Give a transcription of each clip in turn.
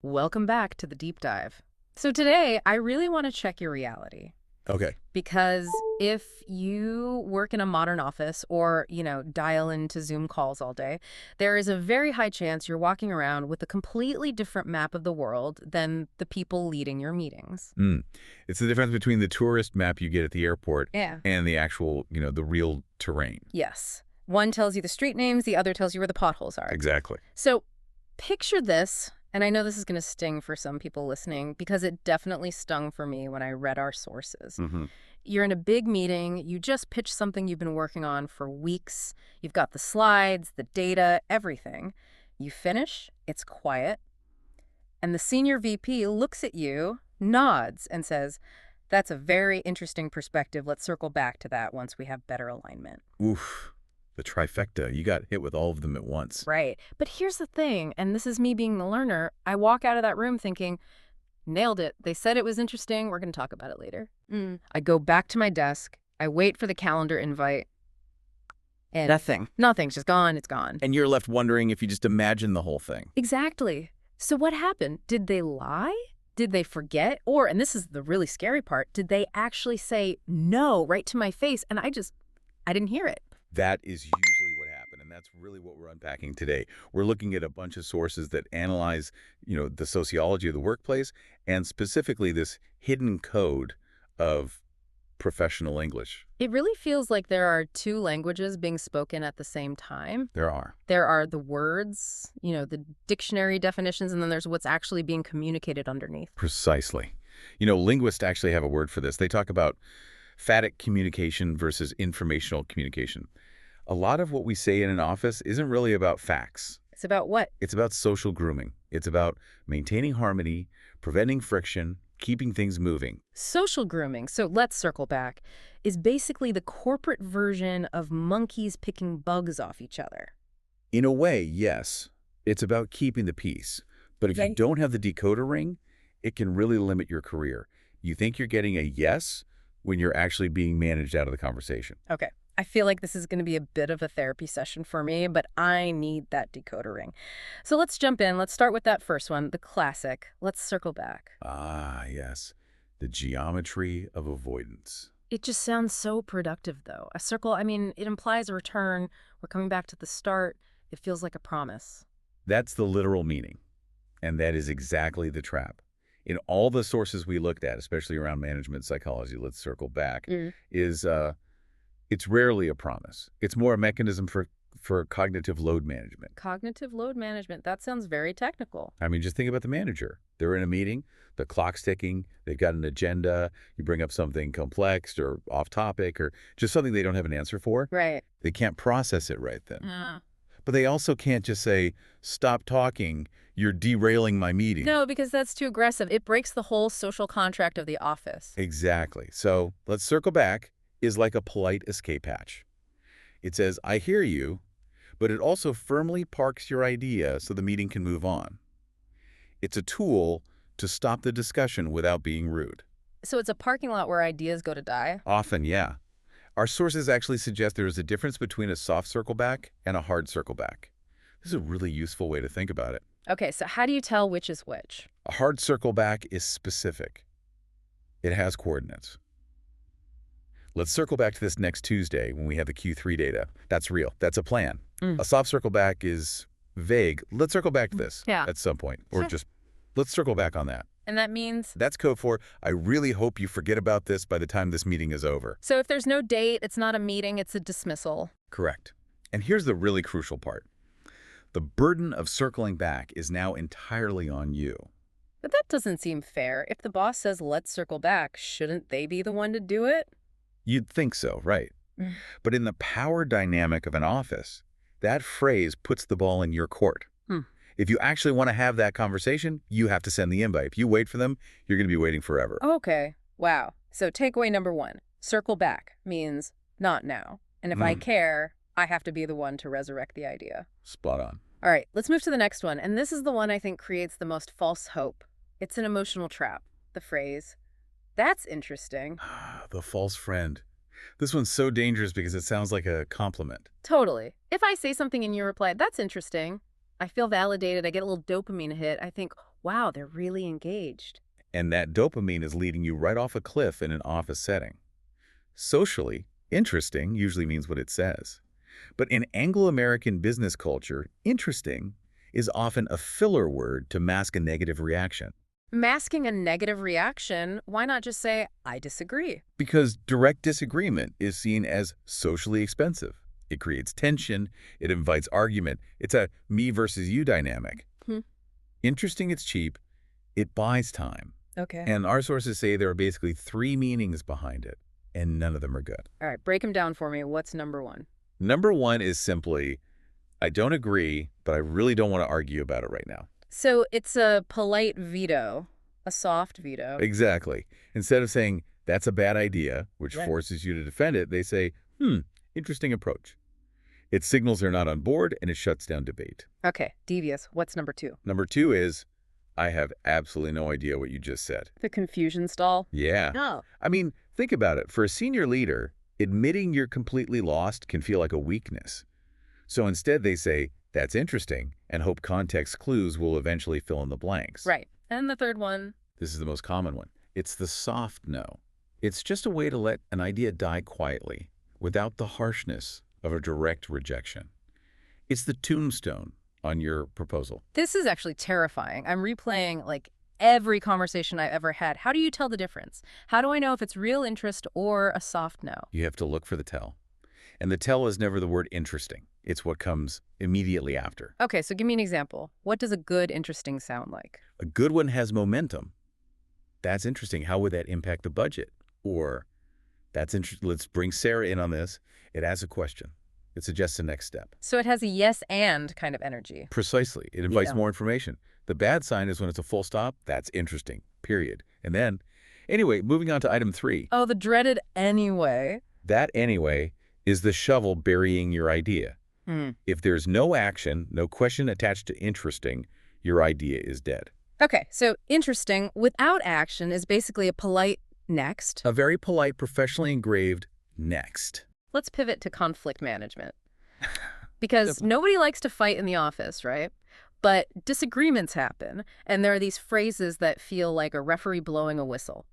Welcome back to the deep dive. So today, I really want to check your reality Okay. because if you work in a modern office or, dial into Zoom calls all day, there is a very high chance you're walking around with a completely different map of the world than the people leading your meetings. Mm. It's the difference between the tourist map you get at the airport Yeah. and the actual, the real terrain. Yes. One tells you the street names, the other tells you where the potholes are. Exactly. So picture this, and I know this is going to sting for some people listening because it definitely stung for me when I read our sources. Hmm. You're in a big meeting, you just pitched something you've been working on for weeks. You've got the slides, the data, everything. You finish, it's quiet, and the senior VP looks at you, nods, and says, "That's a very interesting perspective. Let's circle back to that once we have better alignment." Oof. The trifecta. You got hit with all of them at once. Right. But here's the thing, and this is me being the learner. I walk out of that room thinking, nailed it. They said it was interesting. We're going to talk about it later. I go back to my desk. I wait for the calendar invite. And Nothing. nothing's just gone. It's gone. And you're left wondering if you just imagine the whole thing. Exactly. So what happened? Did they lie? Did they forget? Or, and this is the really scary part, did they actually say no right to my face? And I didn't hear it. That is usually what happened, and that's really what we're unpacking today. We're looking at a bunch of sources that analyze, the sociology of the workplace and specifically this hidden code of professional English. It really feels like there are two languages being spoken at the same time. There are. There are the words, the dictionary definitions, and then there's what's actually being communicated underneath. Precisely. Linguists actually have a word for this. They talk about phatic communication versus informational communication. A lot of what we say in an office isn't really about facts. It's about what? It's about social grooming. It's about maintaining harmony, preventing friction, keeping things moving. Social grooming, so let's circle back, is basically the corporate version of monkeys picking bugs off each other. In a way, yes, it's about keeping the peace. But if you Okay. don't have the decoder ring, it can really limit your career. You think you're getting a yes when you're actually being managed out of the conversation. Okay. I feel like this is going to be a bit of a therapy session for me, but I need that decoder ring. So let's jump in. Let's start with that first one, the classic. Let's circle back. Ah, yes. The geometry of avoidance. It just sounds so productive, though. A circle, it implies a return. We're coming back to the start. It feels like a promise. That's the literal meaning. And that is exactly the trap. In all the sources we looked at, especially around management psychology, let's circle back, is it's rarely a promise. It's more a mechanism for cognitive load management. Cognitive load management. That sounds very technical. I mean, just think about the manager. They're in a meeting, the clock's ticking, they've got an agenda, you bring up something complex or off topic or just something they don't have an answer for. Right. They can't process it right then. Uh, But they also can't just say, stop talking, you're derailing my meeting. no, because that's too aggressive. It breaks the whole social contract of the office. Exactly. So let's circle back is like a polite escape hatch. It says, I hear you, but it also firmly parks your idea so the meeting can move on. It's a tool to stop the discussion without being rude. So it's a parking lot where ideas go to die? Often, yeah. Our sources actually suggest there is a difference between a soft circle back and a hard circle back. This is a really useful way to think about it. Okay, so how do you tell which is which? A hard circle back is specific. It has coordinates. Let's circle back to this next Tuesday when we have the Q3 data. That's real. That's a plan. Mm. A soft circle back is vague. Let's circle back to this Yeah. at some point. Or Sure. just let's circle back on that. And that means? That's code for, I really hope you forget about this by the time this meeting is over. So if there's no date, it's not a meeting, it's a dismissal. Correct. And here's the really crucial part. The burden of circling back is now entirely on you. But that doesn't seem fair. If the boss says, let's circle back, shouldn't they be the one to do it? You'd think so, right? Mm. But in the power dynamic of an office, that phrase puts the ball in your court. Hmm. If you actually want to have that conversation, you have to send the invite. If you wait for them, you're going to be waiting forever. Okay. Wow. So takeaway number one, circle back means not now. And if I care, I have to be the one to resurrect the idea. Spot on. All right, let's move to the next one. And this is the one I think creates the most false hope. It's an emotional trap. The phrase, that's interesting. The false friend. This one's so dangerous because it sounds like a compliment. Totally. If I say something and you reply, that's interesting, I feel validated. I get a little dopamine hit. I think, wow, they're really engaged. And that dopamine is leading you right off a cliff in an office setting. Socially, interesting usually means what it says. But in Anglo-American business culture, interesting is often a filler word to mask a negative reaction. Masking a negative reaction, why not just say, I disagree? Because direct disagreement is seen as socially expensive. It creates tension, it invites argument. It's a me versus you dynamic. Hmm. Interesting, it's cheap, it buys time. Okay. And our sources say there are basically 3 meanings behind it, and none of them are good. All right, break them down for me. What's number one? Number 1 is simply, I don't agree, but I really don't want to argue about it right now. So it's a polite veto, a soft veto. Exactly. Instead of saying, that's a bad idea, which Right. forces you to defend it, they say, interesting approach. It signals they're not on board, and it shuts down debate. Okay, devious. What's number two? Number 2 is, I have absolutely no idea what you just said. The confusion stall. Yeah. Oh. I mean, think about it. For a senior leader, admitting you're completely lost can feel like a weakness. So instead they say, that's interesting, and hope context clues will eventually fill in the blanks. Right. And the third one? This is the most common one. It's the soft no. It's just a way to let an idea die quietly, without the harshness of a direct rejection. It's the tombstone on your proposal. This is actually terrifying. I'm replaying like every conversation I've ever had. How do you tell the difference? How do I know if it's real interest or a soft no? You have to look for the tell. And the tell is never the word interesting. It's what comes immediately after. Okay, so give me an example. What does a good interesting sound like? A good one has momentum. That's interesting. How would that impact the budget? Or, that's interesting. Let's bring Sarah in on this. It asks a question. It suggests a next step. So it has a yes and kind of energy. Precisely. It invites Yeah. more information. The bad sign is when it's a full stop. That's interesting. Period. And then, anyway, moving on to item 3. Oh, the dreaded anyway. That anyway is the shovel burying your idea. If there's no action, no question attached to interesting, your idea is dead. Okay, so interesting without action is basically a polite next. A very polite, professionally engraved next. Let's pivot to conflict management. Because nobody likes to fight in the office, right? But disagreements happen, and there are these phrases that feel like a referee blowing a whistle.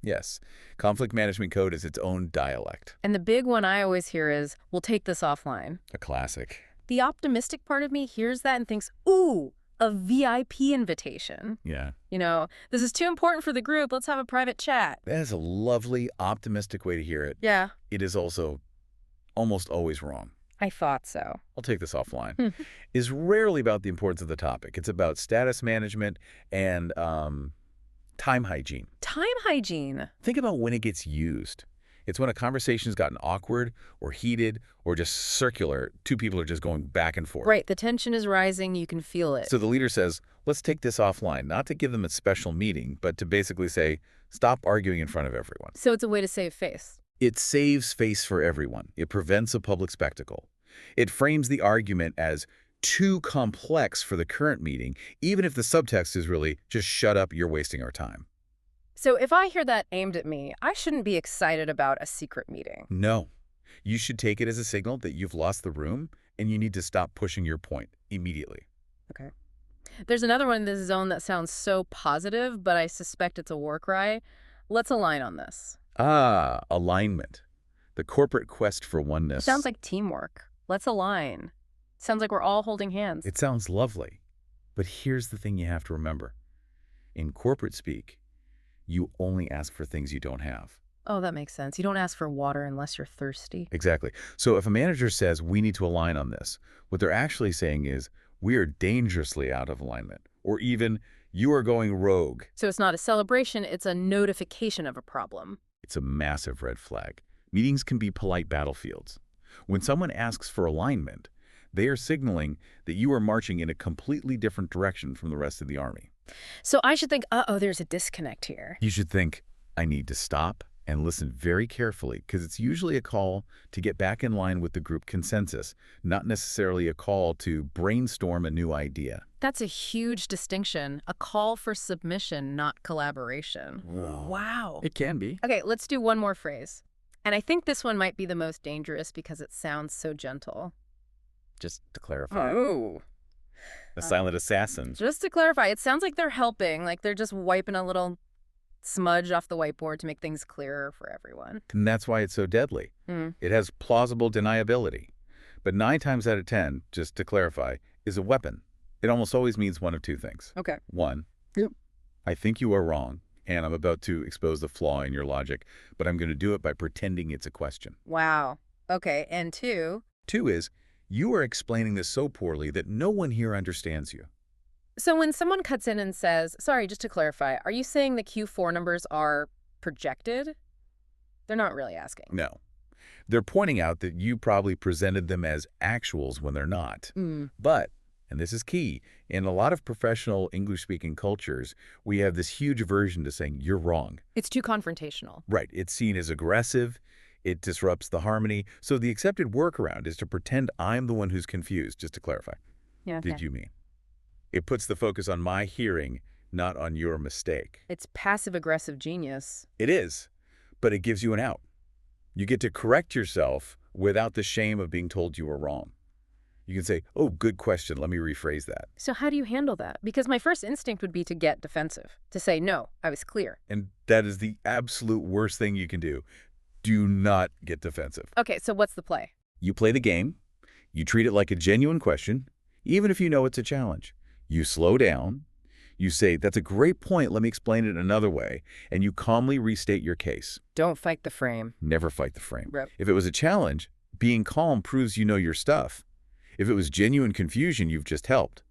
Yes. Conflict management code is its own dialect. And the big one I always hear is, we'll take this offline. A classic. The optimistic part of me hears that and thinks, ooh, a VIP invitation. Yeah. You know, this is too important for the group. Let's have a private chat. That is a lovely, optimistic way to hear it. Yeah, It is also almost always wrong. I thought so. I'll take this offline. Is rarely about the importance of the topic. It's about status management and time hygiene. Time hygiene. Think about when it gets used. It's when a conversation's gotten awkward or heated or just circular. Two people are just going back and forth. Right, the tension is rising. You can feel it. So the leader says, let's take this offline, not to give them a special meeting, but to basically say, stop arguing in front of everyone. So it's a way to save face. It saves face for everyone. It prevents a public spectacle. It frames the argument as too complex for the current meeting, even if the subtext is really, just shut up, you're wasting our time. So if I hear that aimed at me, I shouldn't be excited about a secret meeting. No. You should take it as a signal that you've lost the room and you need to stop pushing your point immediately. Okay. There's another one in this zone that sounds so positive, but I suspect it's a war cry. Let's align on this. Ah, alignment. The corporate quest for oneness. Sounds like teamwork. Let's align. Sounds like we're all holding hands. It sounds lovely. But here's the thing you have to remember. In corporate speak, you only ask for things you don't have. Oh, that makes sense. You don't ask for water unless you're thirsty. Exactly. So if a manager says, we need to align on this, what they're actually saying is, we are dangerously out of alignment. Or even, you are going rogue. So it's not a celebration, it's a notification of a problem. It's a massive red flag. Meetings can be polite battlefields. When someone asks for alignment, they are signaling that you are marching in a completely different direction from the rest of the army. So I should think, uh-oh, there's a disconnect here. You should think, I need to stop and listen very carefully, because it's usually a call to get back in line with the group consensus, not necessarily a call to brainstorm a new idea. That's a huge distinction. A call for submission, not collaboration. Wow. It can be. Okay, let's do one more phrase. And I think this one might be the most dangerous because it sounds so gentle. Just to clarify. Oh. The silent assassin. Just to clarify, it sounds like they're helping, like they're just wiping a little smudge off the whiteboard to make things clearer for everyone. And that's why it's so deadly. It has plausible deniability. But 9 times out of 10, just to clarify, is a weapon. It almost always means one of two things. Okay. 1, Yep. I think you are wrong, and I'm about to expose the flaw in your logic, but I'm going to do it by pretending it's a question. Wow. Okay. And 2. 2 is, you are explaining this so poorly that no one here understands you. So when someone cuts in and says, sorry, just to clarify, are you saying the Q4 numbers are projected? They're not really asking. No. They're pointing out that you probably presented them as actuals when they're not. But, and this is key, in a lot of professional English-speaking cultures, we have this huge aversion to saying you're wrong. It's too confrontational. Right. It's seen as aggressive. It disrupts the harmony. So the accepted workaround is to pretend I'm the one who's confused, just to clarify. Yeah. Did you mean? It puts the focus on my hearing, not on your mistake. It's passive-aggressive genius. It is, but it gives you an out. You get to correct yourself without the shame of being told you were wrong. You can say, oh, good question. Let me rephrase that. So how do you handle that? Because my first instinct would be to get defensive, to say, no, I was clear. And that is the absolute worst thing you can do. Do not get defensive. Okay, so what's the play? You play the game. You treat it like a genuine question, even if you know it's a challenge. You slow down. You say, that's a great point. Let me explain it another way. And you calmly restate your case. Don't fight the frame. Never fight the frame. Rep. If it was a challenge, being calm proves you know your stuff. If it was genuine confusion, you've just helped.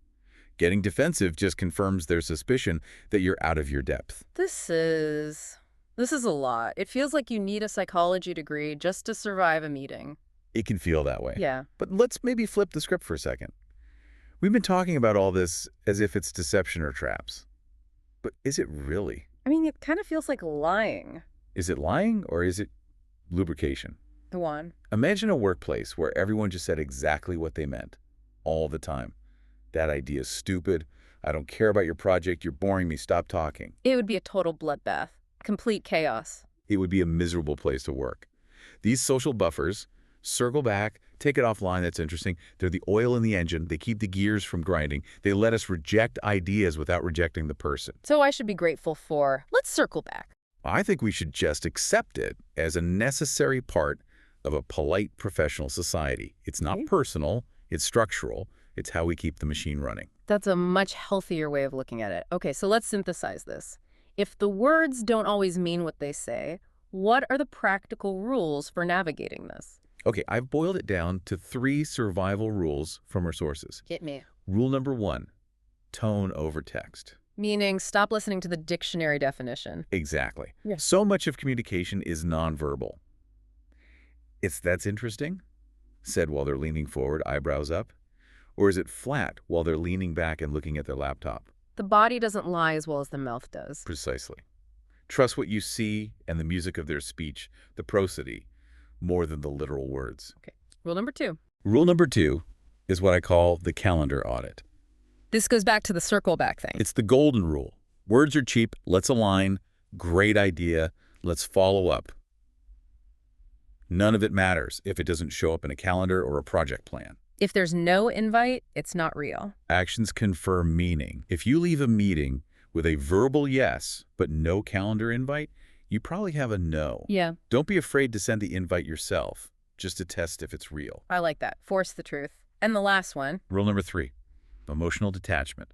Getting defensive just confirms their suspicion that you're out of your depth. This is a lot. It feels like you need a psychology degree just to survive a meeting. It can feel that way. Yeah. But let's maybe flip the script for a second. We've been talking about all this as if it's deception or traps. But is it really? I mean, it kind of feels like lying. Is it lying or is it lubrication? Go on. Imagine a workplace where everyone just said exactly what they meant, all the time. That idea is stupid. I don't care about your project. You're boring me. Stop talking. It would be a total bloodbath. Complete chaos. It would be a miserable place to work. These social buffers, circle back, take it offline, that's interesting. They're the oil in the engine. They keep the gears from grinding. They let us reject ideas without rejecting the person. So I should be grateful for, let's circle back. I think we should just accept it as a necessary part of a polite professional society. It's not personal, it's structural. It's how we keep the machine running. That's a much healthier way of looking at it. Okay, so let's synthesize this. If the words don't always mean what they say, what are the practical rules for navigating this? Okay, I've boiled it down to 3 survival rules from our sources. Hit me. Rule number 1, tone over text. Meaning stop listening to the dictionary definition. Exactly. Yes. So much of communication is nonverbal. That's interesting, said while they're leaning forward, eyebrows up. Or is it flat while they're leaning back and looking at their laptop? The body doesn't lie as well as the mouth does. Precisely. Trust what you see and the music of their speech, the prosody, more than the literal words. Okay. Rule number 2. Rule number 2 is what I call the calendar audit. This goes back to the circle back thing. It's the golden rule. Words are cheap. Let's align. Great idea. Let's follow up. None of it matters if it doesn't show up in a calendar or a project plan. If there's no invite, it's not real. Actions confer meaning. If you leave a meeting with a verbal yes, but no calendar invite, you probably have a no. Yeah. Don't be afraid to send the invite yourself, just to test if it's real. I like that. Force the truth. And the last one. Rule number 3, emotional detachment.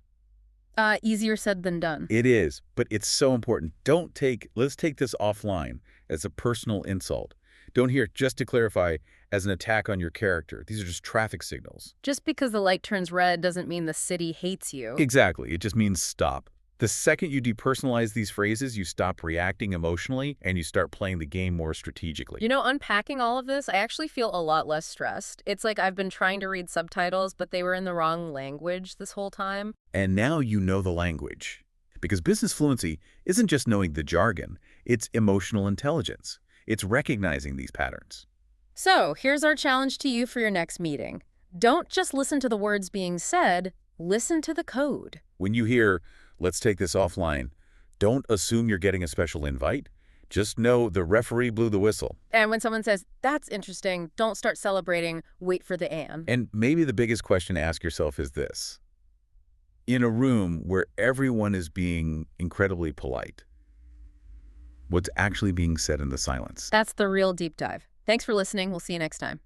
Easier said than done. It is, but it's so important. Let's take this offline as a personal insult. Don't hear it, just to clarify, as an attack on your character. These are just traffic signals. Just because the light turns red doesn't mean the city hates you. Exactly. It just means stop. The second you depersonalize these phrases, you stop reacting emotionally and you start playing the game more strategically. You know, unpacking all of this, I actually feel a lot less stressed. It's like I've been trying to read subtitles, but they were in the wrong language this whole time. And now you know the language. Because business fluency isn't just knowing the jargon, it's emotional intelligence. It's recognizing these patterns. So, here's our challenge to you for your next meeting. Don't just listen to the words being said, listen to the code. When you hear, let's take this offline, don't assume you're getting a special invite. Just know the referee blew the whistle. And when someone says, that's interesting, don't start celebrating, wait for the and. And maybe the biggest question to ask yourself is this. In a room where everyone is being incredibly polite, what's actually being said in the silence? That's the real deep dive. Thanks for listening. We'll see you next time.